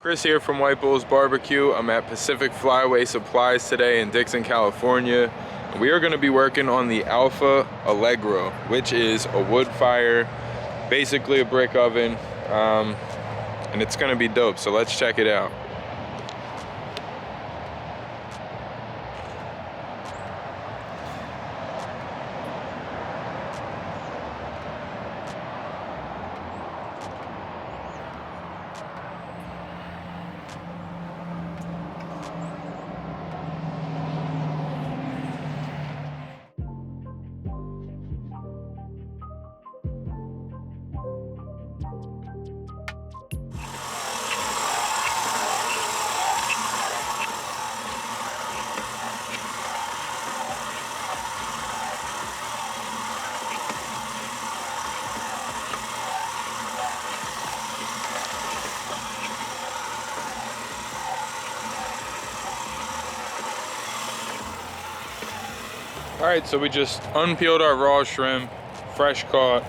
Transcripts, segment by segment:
Chris here from White Bulls Barbecue. I'm at Pacific Flyway Supplies today in Dixon, California. We are going to be working on the Alfa Allegro, which is a wood fire, basically a brick oven, and it's going to be dope. So let's check it out. Alright, so we just unpeeled our raw shrimp, fresh caught,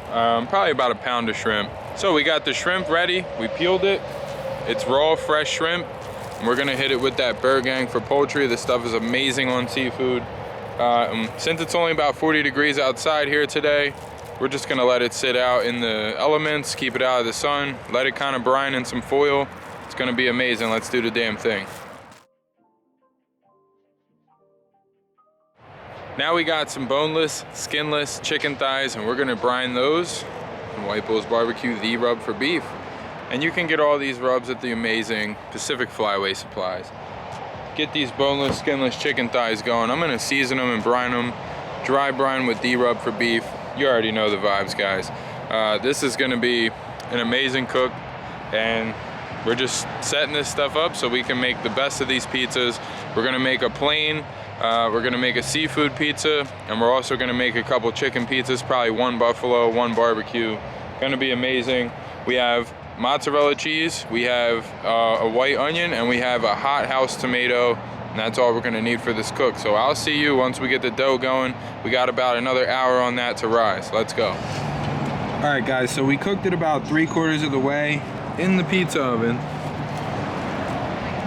probably about a pound of shrimp. So we got the shrimp ready, we peeled it, it's raw, fresh shrimp, and we're gonna hit it with that Bird Gang for poultry. This stuff is amazing on seafood. Since it's only about 40 degrees outside here today, we're just gonna let it sit out in the elements, keep it out of the sun, let it kind of brine in some foil. It's gonna be amazing. Let's do the damn thing. Now we got some boneless, skinless chicken thighs, and we're gonna brine those in White Bulls Barbecue, the rub for beef. And you can get all these rubs at the amazing Pacific Flyway Supplies. Get these boneless, skinless chicken thighs going. I'm gonna season them and brine them, dry brine with D-rub for beef. You already know the vibes, guys. This is gonna be an amazing cook, and we're just setting this stuff up so we can make the best of these pizzas. We're gonna make a plain, we're gonna make a seafood pizza, and we're also gonna make a couple chicken pizzas, probably one buffalo, one barbecue. Gonna be amazing. We have mozzarella cheese, we have a white onion, and we have a hot house tomato, and that's all we're gonna need for this cook. So I'll see you once we get the dough going. We got about another hour on that to rise. Let's go. All right, guys, so we cooked it about 3/4 of the way in the pizza oven.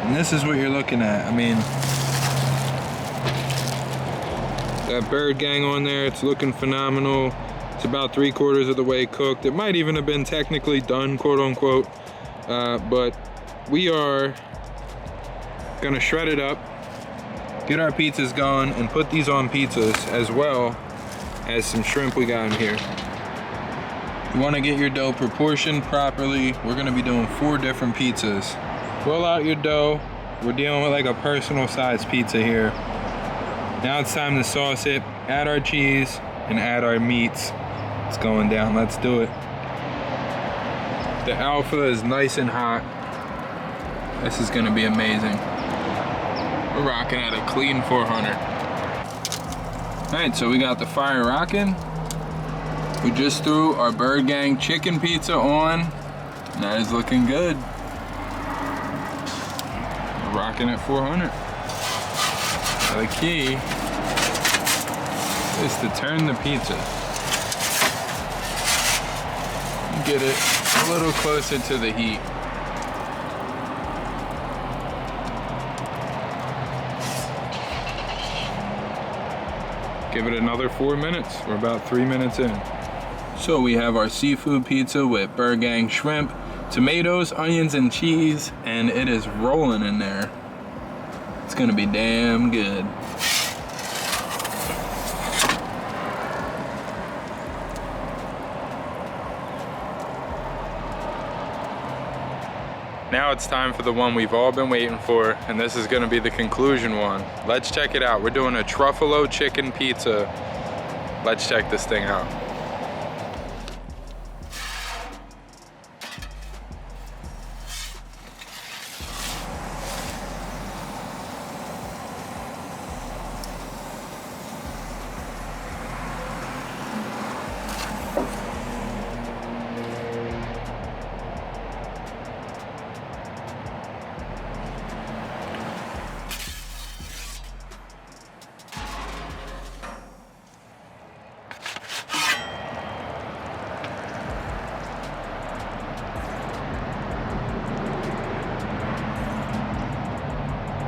And this is what you're looking at. I mean, that Bird Gang on there, it's looking phenomenal. It's about 3/4 of the way cooked. It might even have been technically done, quote unquote. But we are gonna shred it up, get our pizzas going, and put these on pizzas as well as some shrimp we got in here. You wanna get your dough proportioned properly. We're gonna be doing 4 different pizzas. Roll out your dough. We're dealing with like a personal size pizza here. Now it's time to sauce it, add our cheese, and add our meats. It's going down, let's do it. The Alfa is nice and hot. This is gonna be amazing. We're rocking at a clean 400. All right, so we got the fire rocking. We just threw our Bird Gang chicken pizza on, and that is looking good. We're rocking at 400. Now the key is to turn the pizza. Get it a little closer to the heat. Give it another 4 minutes. We're about 3 minutes in. So we have our seafood pizza with Bird Gang shrimp, tomatoes, onions, and cheese, and it is rolling in there. It's gonna be damn good. Now it's time for the one we've all been waiting for, and this is gonna be the conclusion one. Let's check it out. We're doing a truffalo chicken pizza. Let's check this thing out.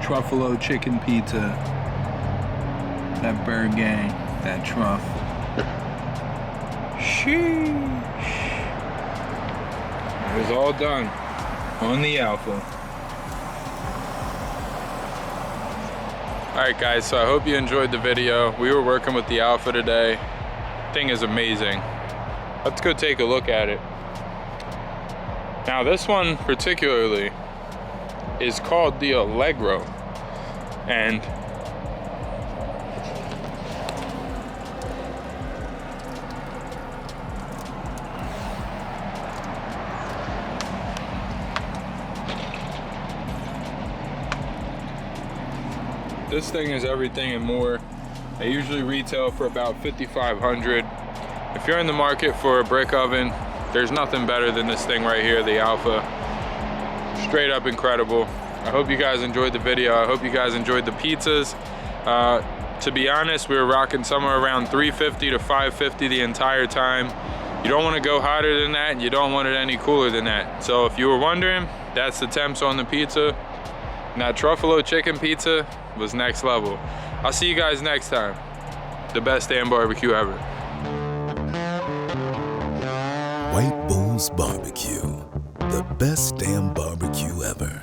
truffalo chicken pizza. That bird gang, that truff. Sheesh. It was all done on the Alfa. Alright guys, so I hope you enjoyed the video. We were working with the Alfa today. Thing is amazing. Let's go take a look at it. Now this one particularly is called the Allegro, and this thing is everything and more. They usually retail for about $5,500. If you're in the market for a brick oven, there's nothing better than this thing right here, the Alfa. Straight up incredible. I hope you guys enjoyed the video. I hope you guys enjoyed the pizzas. To be honest, we were rocking somewhere around 350 to 550 the entire time. You don't want to go hotter than that, and you don't want it any cooler than that. So if you were wondering, that's the temps on the pizza. And that truffalo chicken pizza was next level. I'll see you guys next time. The best damn barbecue ever. White Bull's Barbecue. The best damn barbecue ever.